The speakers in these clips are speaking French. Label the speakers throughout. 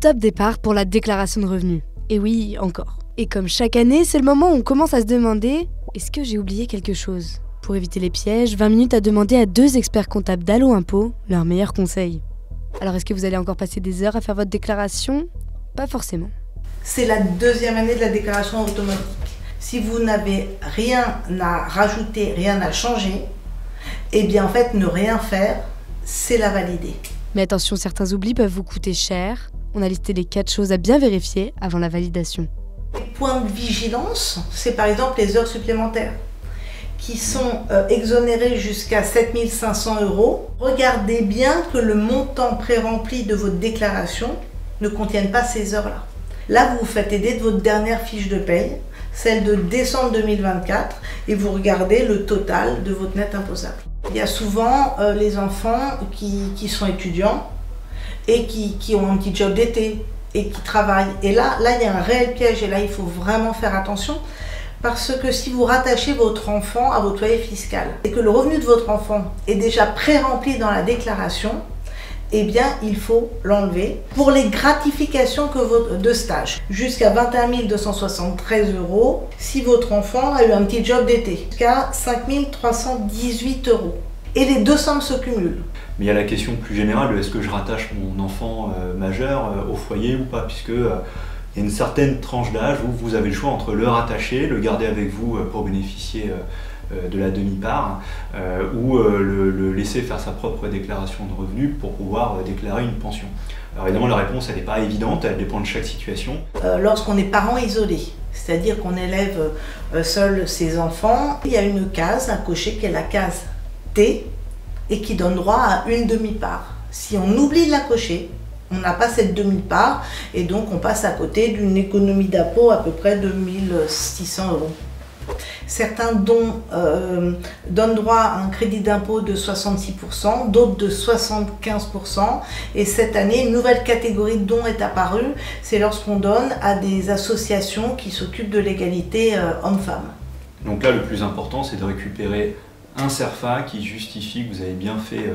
Speaker 1: top départ pour la déclaration de revenus. Et oui, encore. Et comme chaque année, c'est le moment où on commence à se demander « Est-ce que j'ai oublié quelque chose ?» Pour éviter les pièges, 20 minutes à demander à 2 experts comptables d'Allo Impôts leurs meilleurs conseils. Alors est-ce que vous allez encore passer des heures à faire votre déclaration? Pas forcément.
Speaker 2: C'est la deuxième année de la déclaration automatique. Si vous n'avez rien à rajouter, rien à changer, eh bien en fait ne rien faire, c'est la valider.
Speaker 1: Mais attention, certains oublis peuvent vous coûter cher. On a listé les 4 choses à bien vérifier avant la validation.
Speaker 2: Les points de vigilance, c'est par exemple les heures supplémentaires qui sont exonérées jusqu'à 7 500 €. Regardez bien que le montant pré-rempli de votre déclaration ne contienne pas ces heures-là. Là, vous vous faites aider de votre dernière fiche de paye, celle de décembre 2024, et vous regardez le total de votre net imposable. Il y a souvent les enfants qui sont étudiants et qui ont un petit job d'été et qui travaillent. Et là, il y a un réel piège et là, il faut vraiment faire attention parce que si vous rattachez votre enfant à votre foyer fiscal et que le revenu de votre enfant est déjà pré-rempli dans la déclaration, eh bien, il faut l'enlever. Pour les gratifications de stage, jusqu'à 21 273 € si votre enfant a eu un petit job d'été, jusqu'à 5 318 €. Et les deux sommes se cumulent.
Speaker 3: Mais il y a la question plus générale de est-ce que je rattache mon enfant majeur au foyer ou pas, puisque il y a une certaine tranche d'âge où vous avez le choix entre le rattacher, le garder avec vous pour bénéficier de la demi-part, ou le laisser faire sa propre déclaration de revenus pour pouvoir déclarer une pension. Alors évidemment la réponse elle n'est pas évidente, elle dépend de chaque situation.
Speaker 2: Lorsqu'on est parent isolé, c'est-à-dire qu'on élève seul ses enfants, il y a une case à cocher qui est la case T et qui donne droit à une demi-part. Si on oublie de la cocher, on n'a pas cette demi-part et donc on passe à côté d'une économie d'impôt à peu près de 1 600 €. Certains dons donnent droit à un crédit d'impôt de 66%, d'autres de 75%. Et cette année, une nouvelle catégorie de dons est apparue, c'est lorsqu'on donne à des associations qui s'occupent de l'égalité hommes-femmes.
Speaker 3: Donc là, le plus important, c'est de récupérer un CERFA qui justifie que vous avez bien fait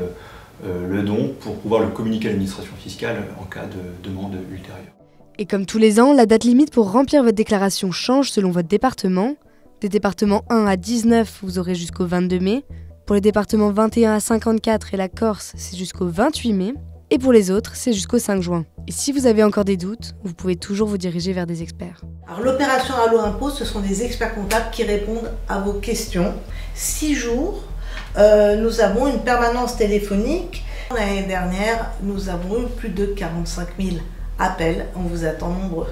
Speaker 3: le don pour pouvoir le communiquer à l'administration fiscale en cas de demande ultérieure.
Speaker 1: Et comme tous les ans, la date limite pour remplir votre déclaration change selon votre département. Des départements 1 à 19, vous aurez jusqu'au 22 mai. Pour les départements 21 à 54 et la Corse, c'est jusqu'au 28 mai. Et pour les autres, c'est jusqu'au 5 juin. Et si vous avez encore des doutes, vous pouvez toujours vous diriger vers des experts.
Speaker 2: Alors l'opération Allo Impôts, ce sont des experts comptables qui répondent à vos questions. 6 jours, nous avons une permanence téléphonique. L'année dernière, nous avons eu plus de 45 000 appels. On vous attend nombreux.